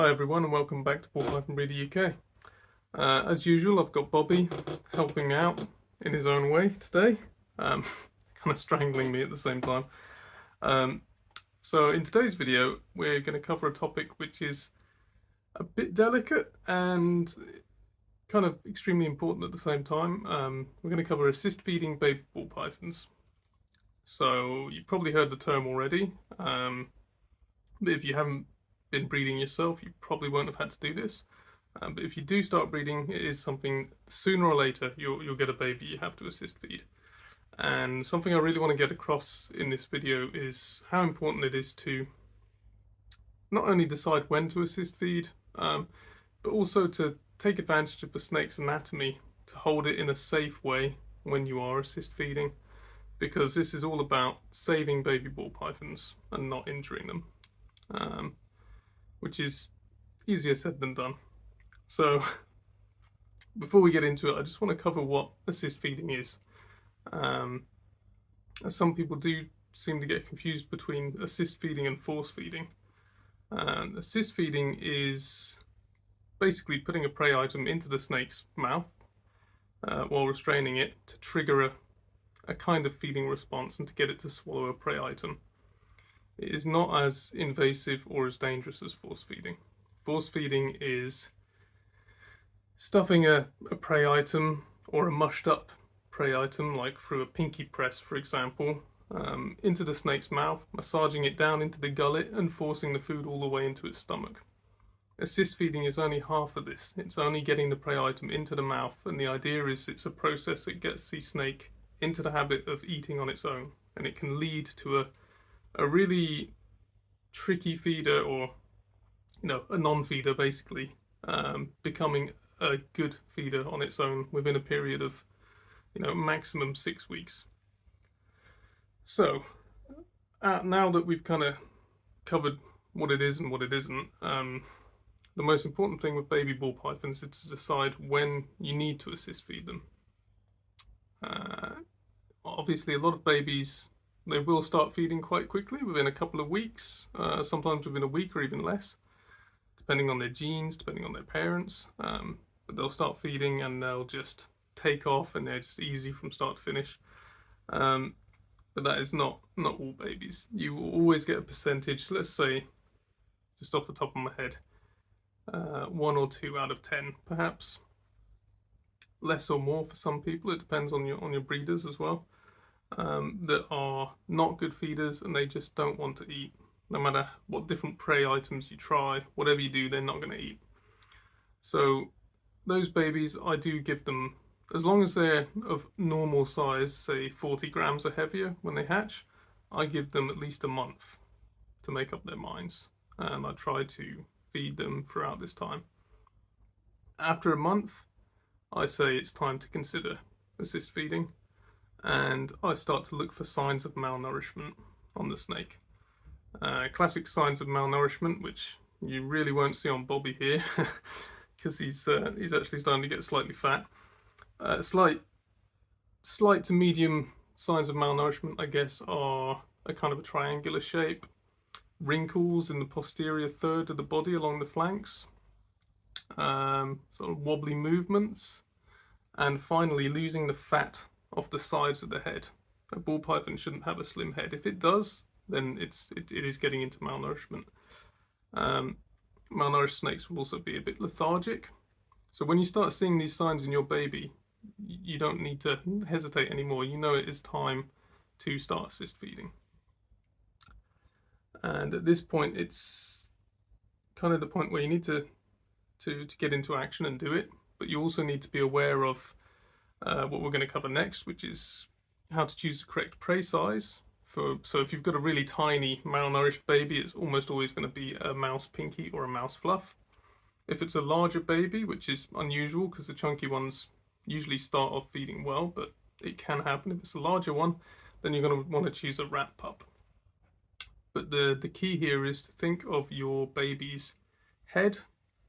Hi everyone and welcome back to Ball-Breeder UK. As usual, I've got Bobby helping out in his own way today, kind of strangling me at the same time. So in today's video, we're going to cover a topic which is a bit delicate and kind of extremely important at the same time. We're going to cover assist feeding baby ball pythons. So you've probably heard the term already, but if you haven't been breeding yourself, you probably won't have had to do this. But if you do start breeding, it is something sooner or later you'll get a baby you have to assist feed. And something I really want to get across in this video is how important it is to not only decide when to assist feed, but also to take advantage of the snake's anatomy to hold it in a safe way when you are assist feeding, because this is all about saving baby ball pythons and not injuring them, which is easier said than done. So before we get into it, I just want to cover what assist feeding is. Some people do seem to get confused between assist feeding and force feeding. Assist feeding is basically putting a prey item into the snake's mouth while restraining it to trigger a kind of feeding response and to get it to swallow a prey item. It is not as invasive or as dangerous as force feeding. Force feeding is stuffing a prey item or a mushed up prey item, like through a pinky press for example, into the snake's mouth, massaging it down into the gullet and forcing the food all the way into its stomach. Assist feeding is only half of this. It's only getting the prey item into the mouth, and the idea is it's a process that gets the snake into the habit of eating on its own, and it can lead to a really tricky feeder, or a non-feeder basically, becoming a good feeder on its own within a period of maximum 6 weeks. So now that we've kind of covered what it is and what it isn't, the most important thing with baby ball pythons is to decide when you need to assist feed them. Obviously a lot of babies, they will start feeding quite quickly within a couple of weeks, sometimes within a week or even less, depending on their genes, depending on their parents. But they'll start feeding and they'll just take off, and they're just easy from start to finish. But that is not all babies. You will always get a percentage, let's say, just off the top of my head, 1 or 2 out of 10 perhaps. Less or more for some people, it depends on your breeders as well, that are not good feeders and they just don't want to eat. No matter what different prey items you try, whatever you do, they're not going to eat. So those babies, I do give them, as long as they're of normal size, say 40 grams or heavier when they hatch, I give them at least a month to make up their minds, and I try to feed them throughout this time. After a month, I say it's time to consider assist feeding, and I start to look for signs of malnourishment on the snake. Classic signs of malnourishment, which you really won't see on Bobby here, because he's actually starting to get slightly fat. Slight to medium signs of malnourishment, I guess, are a kind of a triangular shape, wrinkles in the posterior third of the body along the flanks, sort of wobbly movements, and finally losing the fat off the sides of the head. A ball python shouldn't have a slim head. If it does, then it is getting into malnourishment. Malnourished snakes will also be a bit lethargic. So when you start seeing these signs in your baby, you don't need to hesitate anymore. You know it is time to start assist feeding. And at this point, it's kind of the point where you need to get into action and do it. But you also need to be aware of what we're going to cover next, which is how to choose the correct prey size. So if you've got a really tiny malnourished baby, it's almost always going to be a mouse pinky or a mouse fluff. If it's a larger baby, which is unusual because the chunky ones usually start off feeding well, but it can happen. If it's a larger one, then you're going to want to choose a rat pup. But the key here is to think of your baby's head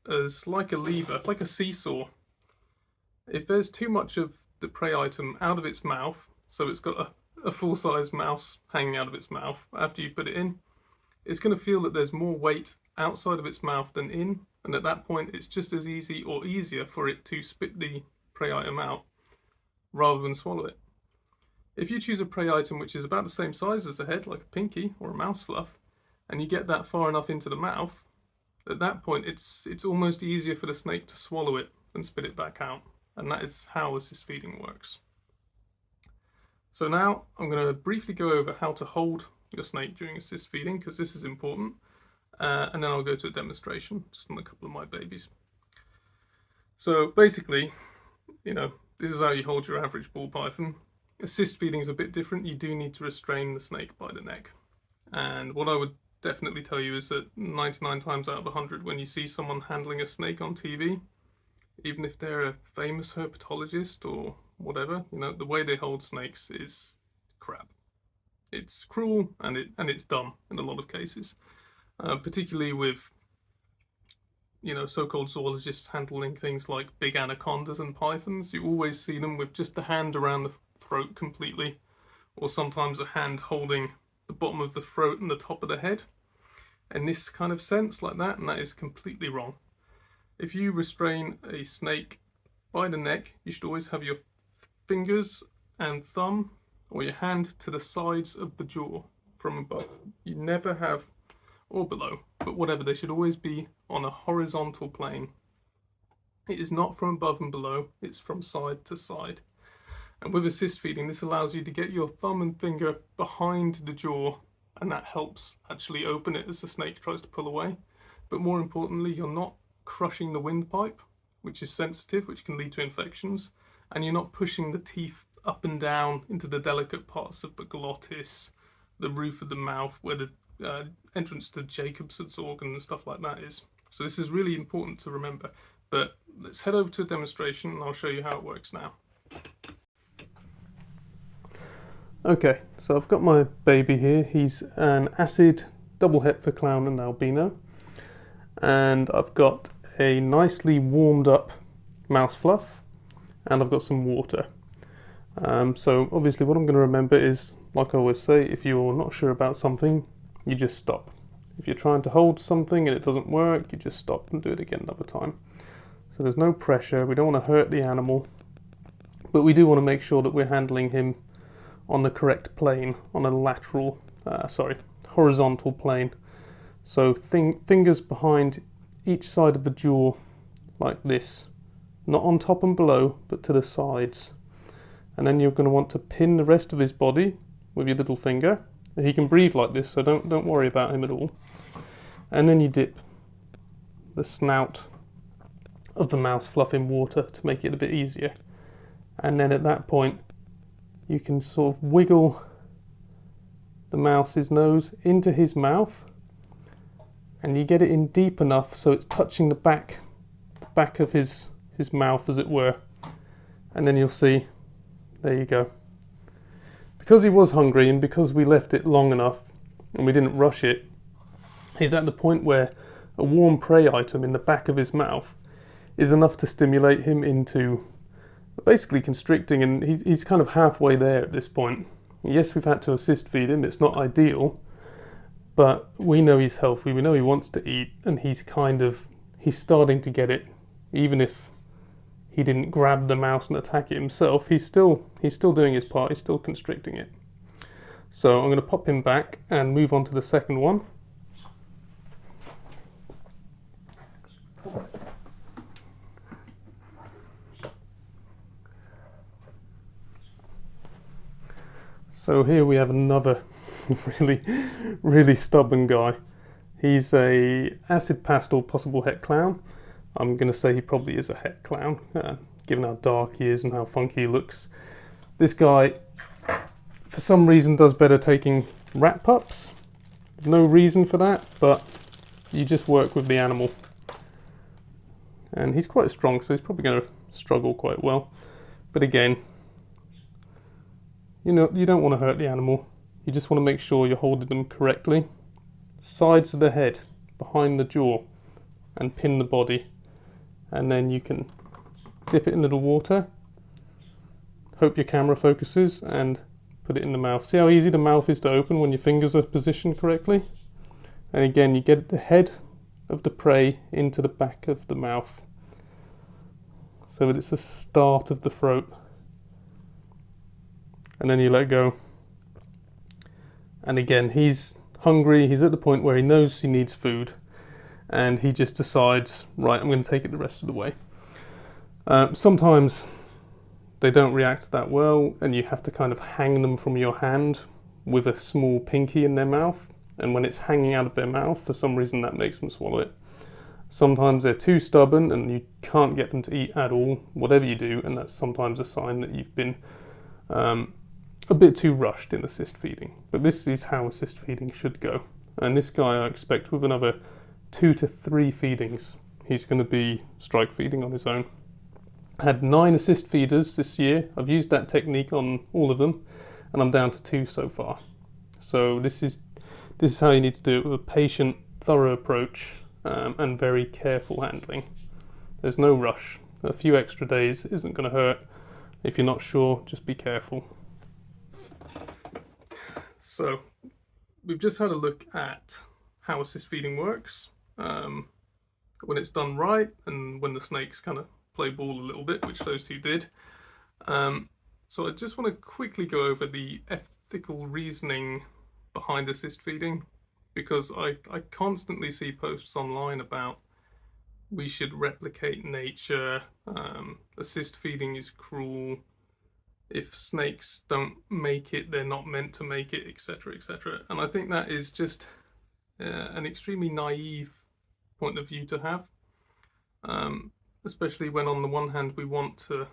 as like a lever, like a seesaw. If there's too much of the prey item out of its mouth, so it's got a full-size mouse hanging out of its mouth after you put it in, it's going to feel that there's more weight outside of its mouth than in, and at that point it's just as easy or easier for it to spit the prey item out rather than swallow it. If you choose a prey item which is about the same size as the head, like a pinky or a mouse fluff, and you get that far enough into the mouth, at that point it's almost easier for the snake to swallow it than spit it back out. And that is how assist feeding works. So now I'm going to briefly go over how to hold your snake during assist feeding, because this is important, and then I'll go to a demonstration just on a couple of my babies. So basically, this is how you hold your average ball python. Assist feeding is a bit different. You do need to restrain the snake by the neck. And what I would definitely tell you is that 99 times out of 100, when you see someone handling a snake on TV, even if they're a famous herpetologist or whatever, the way they hold snakes is crap. It's cruel and it's dumb in a lot of cases, particularly with so-called zoologists handling things like big anacondas and pythons. You always see them with just the hand around the throat completely, or sometimes a hand holding the bottom of the throat and the top of the head in this kind of sense like that, and that is completely wrong. If you restrain a snake by the neck, you should always have your fingers and thumb or your hand to the sides of the jaw from above. You never have, or below, but whatever, they should always be on a horizontal plane. It is not from above and below, it's from side to side. And with assist feeding, this allows you to get your thumb and finger behind the jaw, and that helps actually open it as the snake tries to pull away. But more importantly, you're not crushing the windpipe, which is sensitive, which can lead to infections, and you're not pushing the teeth up and down into the delicate parts of the glottis, the roof of the mouth, where the entrance to Jacobson's organ and stuff like that is. So this is really important to remember. But let's head over to a demonstration and I'll show you how it works now. Okay, so I've got my baby here. He's an acid double het for clown and albino, and I've got a nicely warmed up mouse fluff, and I've got some water. So obviously what I'm going to remember is, like I always say, if you're not sure about something, you just stop. If you're trying to hold something and it doesn't work, you just stop and do it again another time. So there's no pressure, we don't want to hurt the animal, but we do want to make sure that we're handling him on the correct plane, on a horizontal plane. So fingers behind each side of the jaw like this, not on top and below, but to the sides. And then you're going to want to pin the rest of his body with your little finger. He can breathe like this, so don't worry about him at all. And then you dip the snout of the mouse fluff in water to make it a bit easier. And then at that point, you can sort of wiggle the mouse's nose into his mouth, and you get it in deep enough so it's touching the back of his mouth, as it were. And then you'll see, there you go. Because he was hungry and because we left it long enough and we didn't rush it, he's at the point where a warm prey item in the back of his mouth is enough to stimulate him into basically constricting, and he's kind of halfway there at this point. Yes, we've had to assist feed him, it's not ideal, but we know he's healthy, we know he wants to eat, and he's starting to get it. Even if he didn't grab the mouse and attack it himself, he's still doing his part, he's still constricting it. So I'm going to pop him back and move on to the second one. So here we have another really stubborn guy. He's a acid pastel possible het clown. I'm going to say he probably is a het clown, given how dark he is and how funky he looks. This guy, for some reason, does better taking rat pups. There's no reason for that, but you just work with the animal. And he's quite strong, so he's probably going to struggle quite well. But again, you don't want to hurt the animal. You just want to make sure you're holding them correctly. Sides of the head, behind the jaw, and pin the body. And then you can dip it in a little water. Hope your camera focuses, and put it in the mouth. See how easy the mouth is to open when your fingers are positioned correctly? And again, you get the head of the prey into the back of the mouth, so that it's the start of the throat. And then you let go. And again, he's hungry, he's at the point where he knows he needs food, and he just decides, right, I'm going to take it the rest of the way. Sometimes they don't react that well, and you have to kind of hang them from your hand with a small pinky in their mouth, and when it's hanging out of their mouth, for some reason that makes them swallow it. Sometimes they're too stubborn and you can't get them to eat at all, whatever you do, and that's sometimes a sign that you've been a bit too rushed in assist feeding. But this is how assist feeding should go. And this guy, I expect with another 2 to 3 feedings, he's going to be strike feeding on his own. I had 9 assist feeders this year. I've used that technique on all of them, and I'm down to 2 so far. So this is how you need to do it, with a patient, thorough approach, and very careful handling. There's no rush. A few extra days isn't going to hurt. If you're not sure, just be careful. So we've just had a look at how assist feeding works, when it's done right, and when the snakes kind of play ball a little bit, which those two did. So I just want to quickly go over the ethical reasoning behind assist feeding, because I constantly see posts online about we should replicate nature, assist feeding is cruel, if snakes don't make it, they're not meant to make it, etc., etc. And I think that is just an extremely naive point of view to have, especially when on the one hand we want to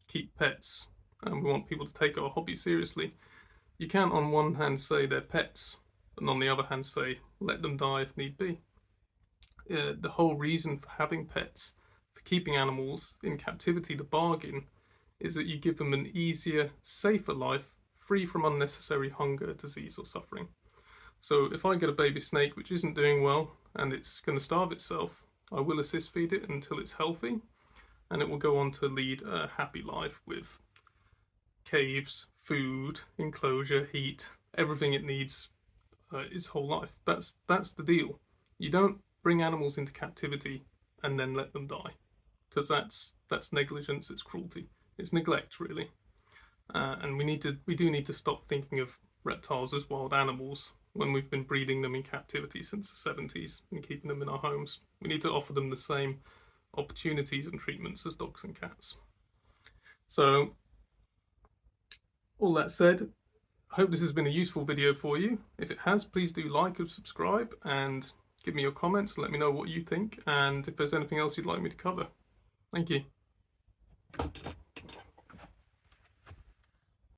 keep pets and we want people to take our hobby seriously. You can't on one hand say they're pets and on the other hand say let them die if need be. The whole reason for having pets, for keeping animals in captivity, the bargain, is that you give them an easier, safer life, free from unnecessary hunger, disease or suffering. So if I get a baby snake which isn't doing well and it's going to starve itself, I will assist feed it until it's healthy, and it will go on to lead a happy life with caves, food, enclosure, heat, everything it needs its whole life. That's the deal. You don't bring animals into captivity and then let them die, because that's negligence, it's cruelty, it's neglect really. And we do need to stop thinking of reptiles as wild animals when we've been breeding them in captivity since the 70s and keeping them in our homes. We need to offer them the same opportunities and treatments as dogs and cats. So all that said, I hope this has been a useful video for you. If it has, please do like and subscribe and give me your comments and let me know what you think, and if there's anything else you'd like me to cover. Thank you.